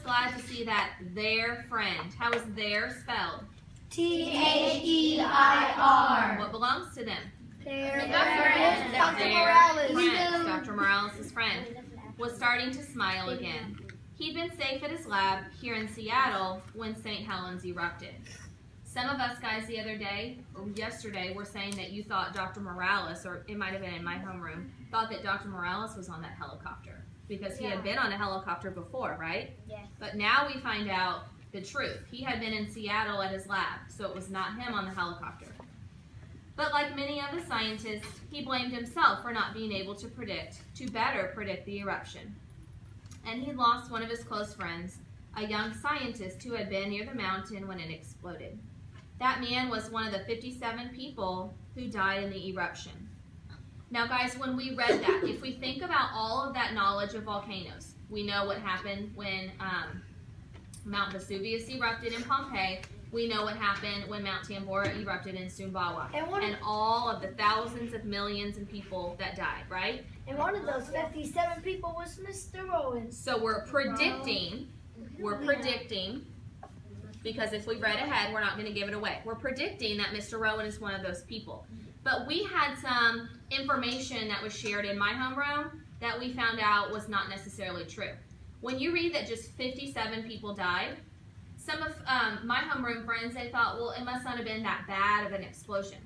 glad to see that their friend. How is their spelled? Their. What belongs to them? Their friend. Dr. Morales. Dr. Morales' friend was starting to smile again. He'd been safe at his lab here in Seattle when St. Helens erupted. Some of us guys the other day, or yesterday, were saying that you thought Dr. Morales, or it might have been in my homeroom, thought that Dr. Morales was on that helicopter because he had been on a helicopter before, right? Yes. But now we find out the truth. He had been in Seattle at his lab, so it was not him on the helicopter. But like many of the scientists, he blamed himself for not being able to better predict the eruption. And he lost one of his close friends, a young scientist who had been near the mountain when it exploded. That man was one of the 57 people who died in the eruption. Now guys, when we read that, if we think about all of that knowledge of volcanoes, we know what happened when Mount Vesuvius erupted in Pompeii. We know what happened when Mount Tambora erupted in Sumbawa. And all of the thousands of millions of people that died, right? And one of those 57 people was Mr. Rowan. So we're predicting, because if we read ahead, we're not going to give it away. We're predicting that Mr. Rowan is one of those people. But we had some information that was shared in my homeroom that we found out was not necessarily true. When you read that just 57 people died, some of my homeroom friends, they thought, well, it must not have been that bad of an explosion.